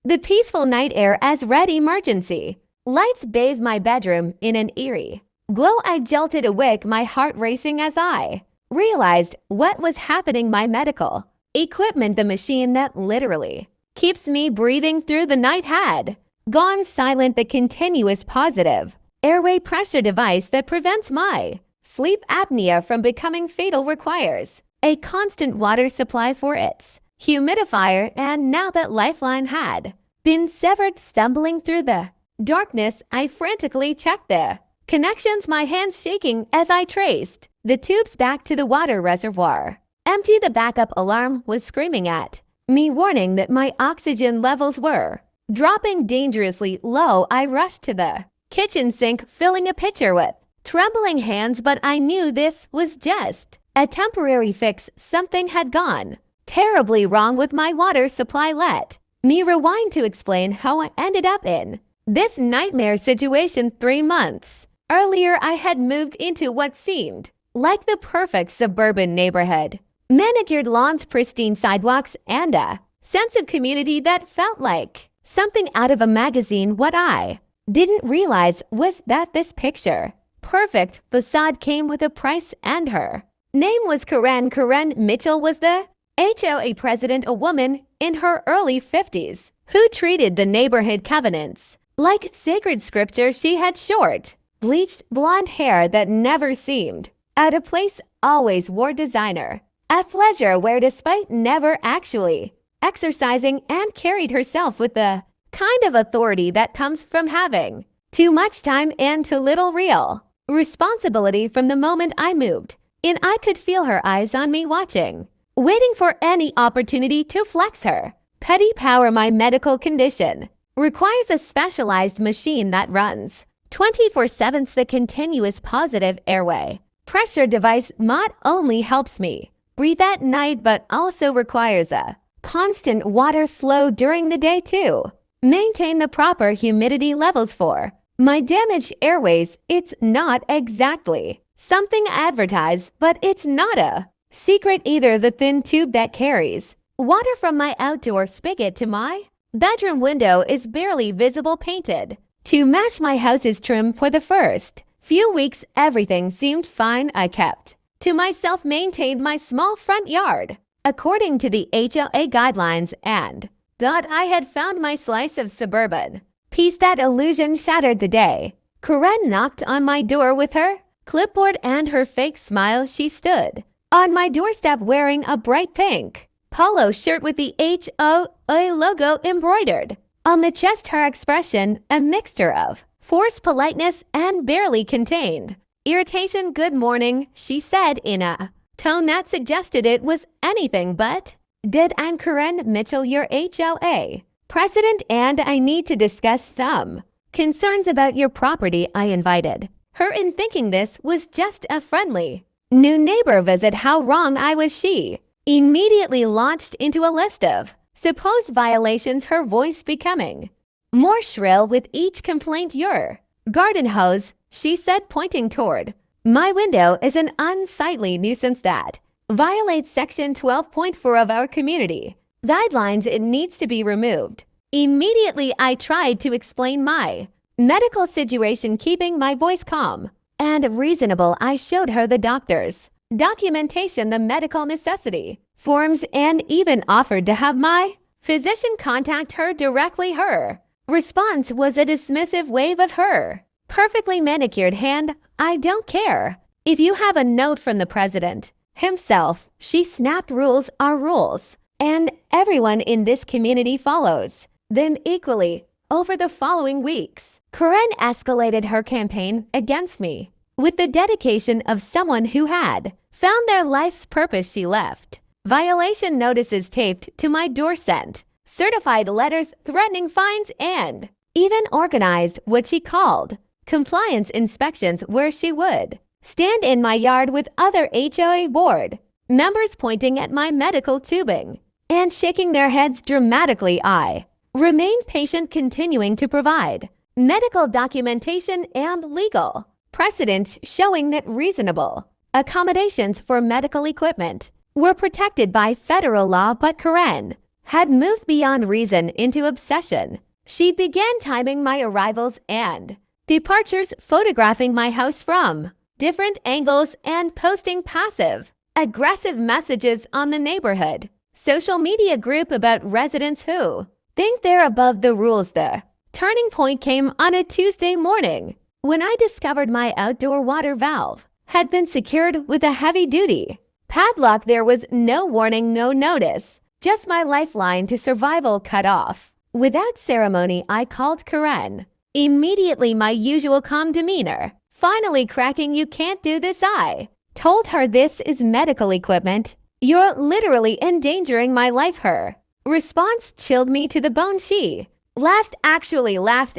The peaceful night air as red emergency. Lights bathe my bedroom in an eerie glow. I jolted awake, my heart racing as I realized what was happening. My medical equipment, the machine that literally keeps me breathing through the night, had gone silent. The continuous positive airway pressure device that prevents my sleep apnea from becoming fatal requires a constant water supply for its humidifier, and now that lifeline had been severed, stumbling through the darkness, I frantically checked the connections, my hands shaking as I traced the tubes back to the water reservoir. Empty. The backup alarm was screaming at me, warning that my oxygen levels were dropping dangerously low. I rushed to the kitchen sink, filling a pitcher with trembling hands, but I knew this was just a temporary fix. Something had gone terribly wrong with my water supply. Let me rewind to explain how I ended up in this nightmare situation. 3 months earlier, I had moved into what seemed like the perfect suburban neighborhood. Manicured lawns, pristine sidewalks, and a sense of community that felt like something out of a magazine. What I didn't realize was that this picture perfect facade came with a price, and her name was Karen. Karen Mitchell was the HOA president, a woman in her early 50s who treated the neighborhood covenants like sacred scripture. She had short, bleached blonde hair that never seemed out of place, always wore designer athleisure wear despite never actually exercising, and carried herself with the kind of authority that comes from having too much time and too little real responsibility. From the moment I moved in, I could feel her eyes on me, watching, waiting for any opportunity to flex her petty power. My medical condition requires a specialized machine that runs 24/7. The continuous positive airway pressure device not only helps me breathe at night, but also requires a constant water flow during the day to maintain the proper humidity levels for my damaged airways. It's not exactly something advertised, but it's not a secret either. The thin tube that carries water from my outdoor spigot to my bedroom window is barely visible, painted to match my house's trim. For the first few weeks, everything seemed fine. I kept to myself, maintained my small front yard according to the HOA guidelines, and thought I had found my slice of suburban peace. That illusion shattered the day Karen knocked on my door with her clipboard and her fake smile. She stood on my doorstep wearing a bright pink polo shirt with the HOA logo embroidered on the chest. Her expression a mixture of forced politeness and barely contained irritation. "Good morning," she said in a tone that suggested it was anything but did. "I'm Karen Mitchell, your HOA president, and I need to discuss some concerns about your property." I invited her in, thinking this was just a friendly new neighbor visit. How wrong I was. She immediately launched into a list of supposed violations, her voice becoming more shrill with each complaint. "Your garden hose," she said, pointing toward my window, "is an unsightly nuisance that violates Section 12.4 of our community guidelines. It needs to be removed immediately." I tried to explain my medical situation, keeping my voice calm and reasonable. I showed her the doctor's documentation, the medical necessity forms, and even offered to have my physician contact her directly. Her response was a dismissive wave of her perfectly manicured hand. "I don't care if you have a note from the president himself," she snapped. "Rules are rules, and everyone in this community follows them equally." Over the following weeks, Karen escalated her campaign against me with the dedication of someone who had found their life's purpose. She left violation notices taped to my door, sent certified letters threatening fines, and even organized what she called compliance inspections, where she would stand in my yard with other HOA board members pointing at my medical tubing and shaking their heads dramatically. I remained patient, continuing to provide medical documentation and legal precedent showing that reasonable accommodations for medical equipment were protected by federal law. But Karen had moved beyond reason into obsession. She began timing my arrivals and departures, photographing my house from different angles and posting passive-aggressive messages on the neighborhood social media group about residents who think they're above the rules. The turning point came on a Tuesday morning when I discovered my outdoor water valve had been secured with a heavy-duty padlock. There was no warning, no notice, just my lifeline to survival cut off. Without ceremony, I called Karen. Immediately, my usual calm demeanor finally cracking. "You can't do this," I told her. "This is medical equipment. You're literally endangering my life." Her response chilled me to the bone. She laughed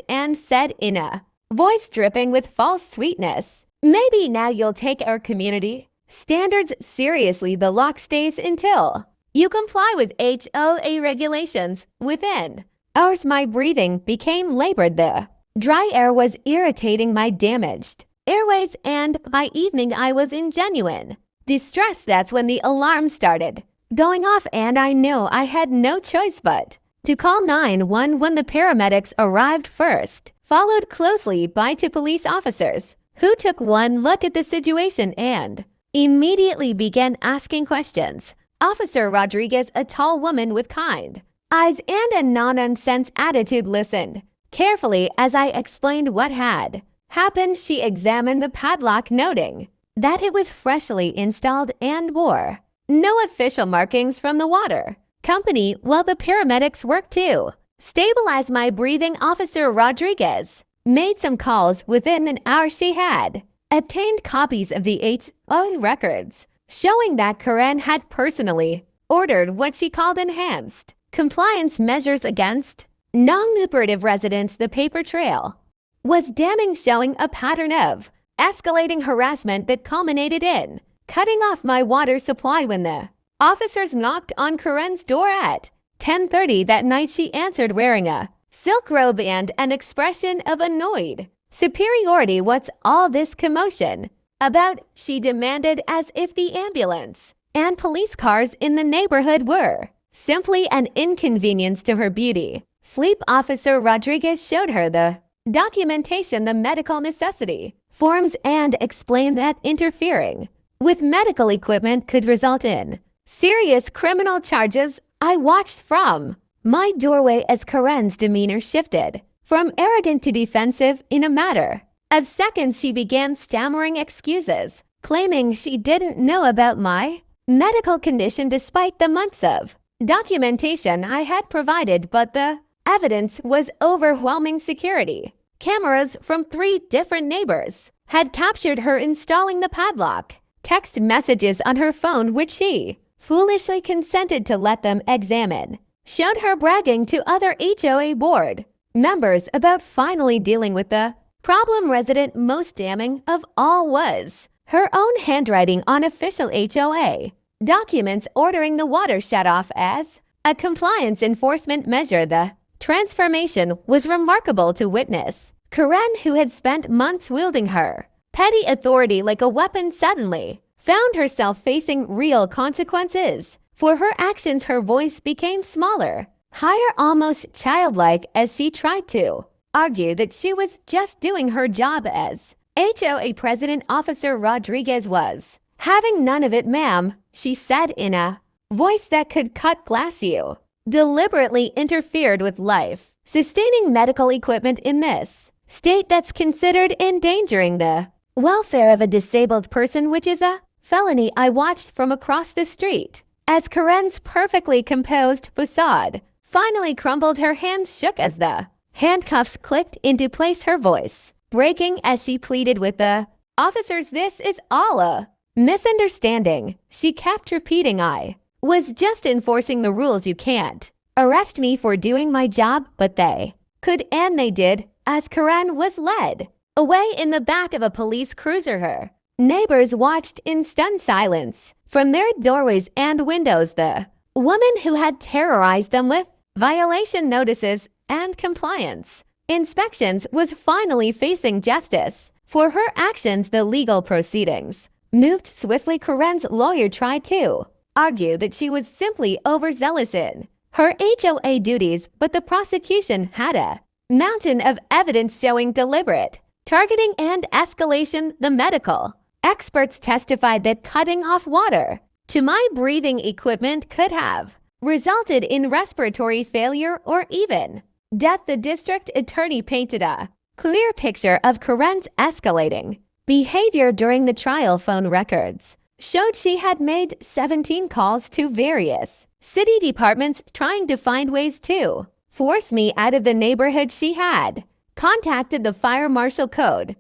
and said in a voice dripping with false sweetness, "Maybe now you'll take our community standards seriously. The lock stays until you comply with HOA regulations." Within hours, my breathing became labored. The dry air was irritating my damaged airways, and by evening I was in genuine distress. That's when the alarm started going off, and I knew I had no choice but to call 911. When the paramedics arrived first, followed closely by two police officers who took one look at the situation and immediately began asking questions. Officer Rodriguez, a tall woman with kind eyes and a no-nonsense attitude, listened carefully as I explained what had happened. She examined the padlock, noting that it was freshly installed and bore no official markings from the water company, while the paramedics worked to stabilize my breathing. Officer Rodriguez made some calls. Within an hour, she had obtained copies of the HOA records, showing that Karen had personally ordered what she called enhanced compliance measures against non-cooperative residents. The paper trail was damning, showing a pattern of escalating harassment that culminated in cutting off my water supply. When the officers knocked on Karen's door at 10:30 that night, she answered wearing a silk robe and an expression of annoyed superiority. "What's all this commotion about?" she demanded, as if the ambulance and police cars in the neighborhood were simply an inconvenience to her beauty sleep. Officer Rodriguez showed her the documentation, the medical necessity forms, and explained that interfering with medical equipment could result in serious criminal charges. I watched from my doorway as Karen's demeanor shifted from arrogant to defensive. In a matter of seconds, she began stammering excuses, claiming she didn't know about my medical condition despite the months of documentation I had provided. But the evidence was overwhelming. Security cameras from 3 different neighbors had captured her installing the padlock, text messages on her phone, which she foolishly consented to let them examine, showed her bragging to other HOA board members about finally dealing with the problem resident. Most damning of all was her own handwriting on official HOA documents ordering the water shut off as a compliance enforcement measure. The transformation was remarkable to witness. Karen, who had spent months wielding her petty authority like a weapon, suddenly found herself facing real consequences for her actions. Her voice became smaller, higher, almost childlike, as she tried to argue that she was just doing her job as HOA president. Officer Rodriguez was having none of it. "Ma'am," she said in a voice that could cut glass, "you deliberately interfered with life-sustaining medical equipment in this state that's considered endangering the welfare of a disabled person, which is a felony." I watched from across the street as Karen's perfectly composed facade finally crumbled. Her hands shook as the handcuffs clicked into place, her voice breaking as she pleaded with the officers, "This is all a misunderstanding." She kept repeating, "I was just enforcing the rules. You can't arrest me for doing my job." But they could, and they did, as Karen was led away in the back of a police cruiser. Her neighbors watched in stunned silence from their doorways and windows. The woman who had terrorized them with violation notices and compliance inspections was finally facing justice for her actions. The legal proceedings moved swiftly. Karen's lawyer tried to argue that she was simply overzealous in her HOA duties, but the prosecution had a mountain of evidence showing deliberate targeting and escalation. The medical experts testified that cutting off water to my breathing equipment could have resulted in respiratory failure or even death. The district attorney painted a clear picture of Karen's escalating behavior during the trial. Phone records showed she had made 17 calls to various city departments trying to find ways to force me out of the neighborhood. She had contacted the fire marshal, code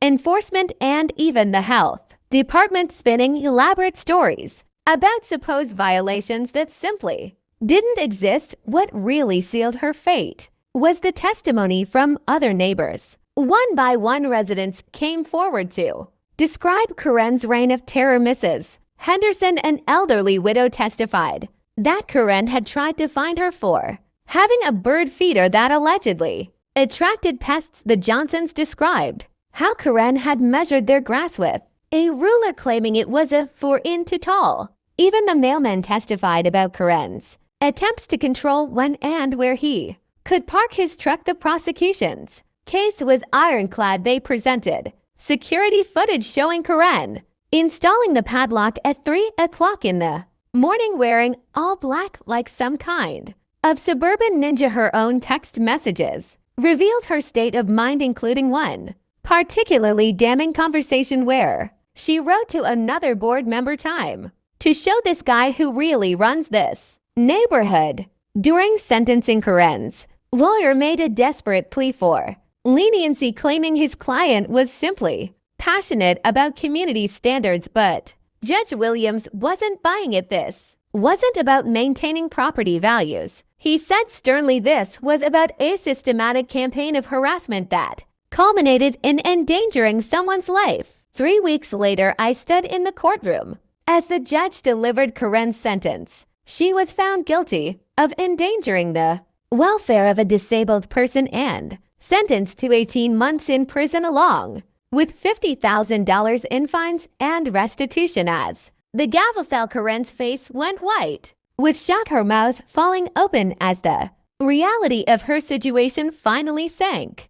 enforcement, and even the health department, spinning elaborate stories about supposed violations that simply didn't exist. What really sealed her fate was the testimony from other neighbors. One by one, residents came forward to describe Karen's reign of terror. Mrs. Henderson, an elderly widow, testified that Karen had tried to find her for having a bird feeder that allegedly attracted pests. The Johnsons described how Karen had measured their grass with a ruler, claiming it was a 4 inch tall. Even the mailman testified about Karen's attempts to control when and where he could park his truck. The prosecution's case was ironclad. They presented security footage showing Karen installing the padlock at 3 o'clock in the morning, wearing all black like some kind of suburban ninja. Her own text messages revealed her state of mind, including one particularly damning conversation where she wrote to another board member, "Time to show this guy who really runs this neighborhood." During sentencing, Karen's lawyer made a desperate plea for leniency, claiming his client was simply passionate about community standards. But Judge Williams wasn't buying it. This wasn't about maintaining property values. He said sternly this was about a systematic campaign of harassment that culminated in endangering someone's life. 3 weeks later, I stood in the courtroom as the judge delivered Karen's sentence. She was found guilty of endangering the welfare of a disabled person and sentenced to 18 months in prison, along with $50,000 in fines and restitution. As the gavel fell, Karen's face went white, with shock, her mouth falling open as the reality of her situation finally sank